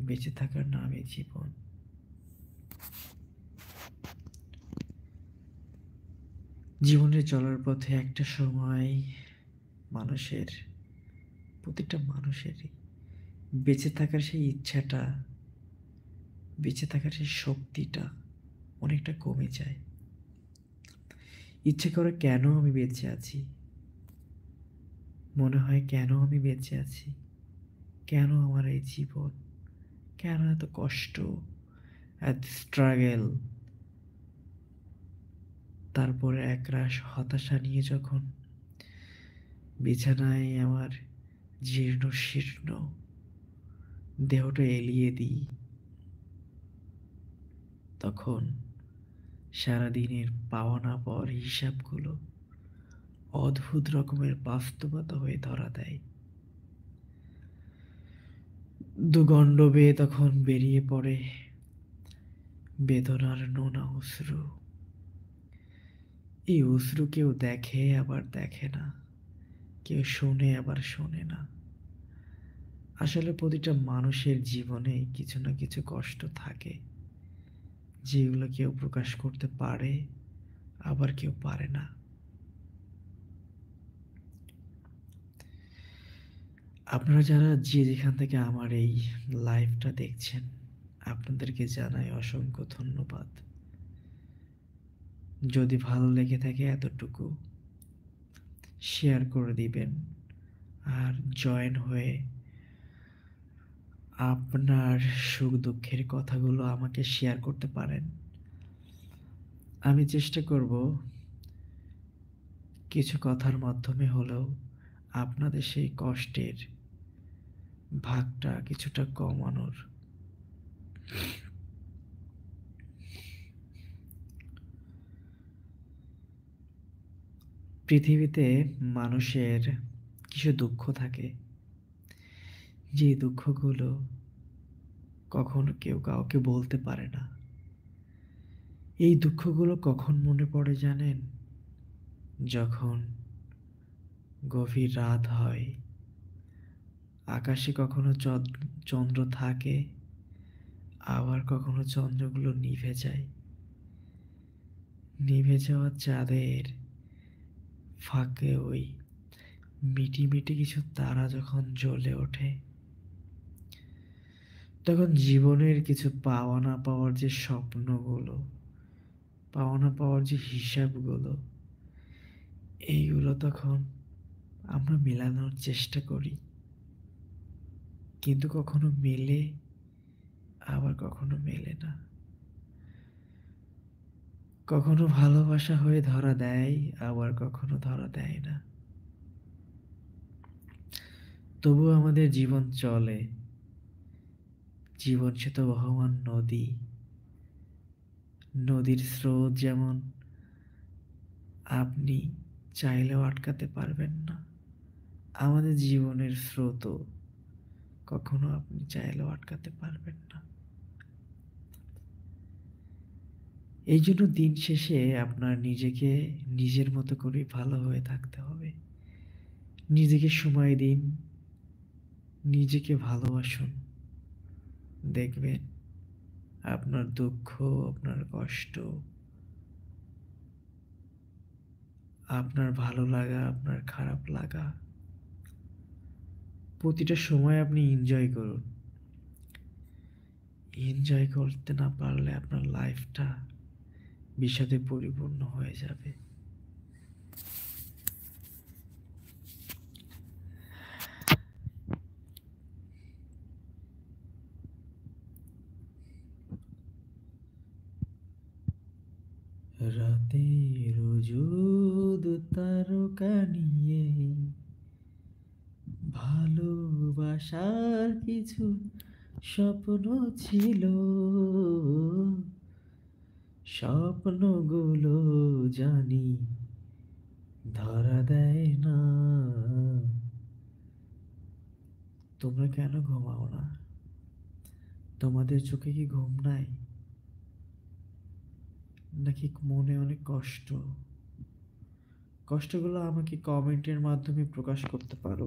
বেঁচে থাকার নামে জীবন। জীবনে চলার পথে একটা সময় মানুষের, প্রতিটা মানুষেরই বেঁচে থাকার সেই ইচ্ছাটা, বেঁচে থাকার সেই শক্তিটা অনেকটা কমে যায়। ইচ্ছে করে কেন আমি বেঁচে আছি, মনে হয় কেন আমি বেঁচে আছি, কেন আমার এই জীবন, কেন এত কষ্ট, এত স্ট্রাগল। তারপরে একরাশ হতাশা নিয়ে যখন বিছানায় আমার জীর্ণ শীর্ণ দেহটা এলিয়ে দিই, তখন সারাদিনের পাওয়া না পাওয়ার হিসাবগুলো অদ্ভুত রকমের বাস্তবতা হয়ে ধরা দেয়। দুগণ্ড বেয়ে তখন বেরিয়ে পড়ে বেদনার নোনা অশ্রু। এই অশ্রু কেউ দেখে আবার দেখে না, কেউ শোনে আবার শোনে না। আসলে প্রতিটা মানুষের জীবনে কিছু না কিছু কষ্ট থাকে, যেগুলো কেউ প্রকাশ করতে পারে, আবার কেউ পারে না। আপনারা যারা যে যেখান থেকে আমার এই লাইভটা দেখছেন, আপনাদেরকে জানাই অসংখ্য ধন্যবাদ। যদি ভালো লেগে থাকে এতটুকু শেয়ার করে দিবেন, আর জয়েন হয়ে আপনার সুখ দুঃখের কথাগুলো আমাকে শেয়ার করতে পারেন। আমি চেষ্টা করব কিছু কথার মাধ্যমে হলেও আপনাদের সেই কষ্টের ভাগটা কিছুটা কমানোর। পৃথিবীতে মানুষের কিছু দুঃখ থাকে, যে দুঃখগুলো কখনো কেউ কাউকে বলতে পারে না। এই দুঃখগুলো কখন মনে পড়ে জানেন? যখন গভীর রাত হয়, আকাশে কখনো চন্দ্র থাকে, আবার কখনো চন্দ্রগুলো নিভে যায়। নিভে যাওয়া চাঁদের ফাঁকে ওই মিটি মিটি কিছু তারা যখন জ্বলে ওঠে, তখন জীবনের কিছু পাওয়া না পাওয়ার যে স্বপ্নগুলো, পাওয়া না পাওয়ার যে হিসাবগুলো, এইগুলো তখন আমরা মেলানোর চেষ্টা করি, কিন্তু কখনো মেলে, আবার কখনো মেলে না। কখনো ভালোবাসা হয়ে ধরা দেয়, আবার কখনো ধরা দেয় না। তবুও আমাদের জীবন চলে। জীবন সে তো বহমান নদী। নদীর স্রোত যেমন আপনি চাইলেও আটকাতে পারবেন না, আমাদের জীবনের স্রোতও কখনো আপনি চাইলেও আটকাতে পারবেন না। এই জন্য দিন শেষে আপনার নিজেকে নিজের মতো করে ভালো হয়ে থাকতে হবে। নিজেকে সময় দিন, নিজেকে ভালোবাসুন। দেখবেন আপনার দুঃখ, আপনার কষ্ট, আপনার ভালো লাগা, আপনার খারাপ লাগা, প্রতিটা সময় আপনি এনজয় করুন। এনজয় করতে না পারলে আপনার লাইফটা বিষাদে পরিপূর্ণ হয়ে যাবে। রাতের যুদ তারকা নিয়ে ভালোবাসার কিছু স্বপ্ন ছিল, স্বপ্নগুলো জানি ধরা দেয় না। তোমরা কেন ঘুমাও না? তোমাদের চোখে কি ঘুম নাই? নাকি মনে অনেক কষ্ট? কষ্টগুলো আমাকে কমেন্টের মাধ্যমে প্রকাশ করতে পারো।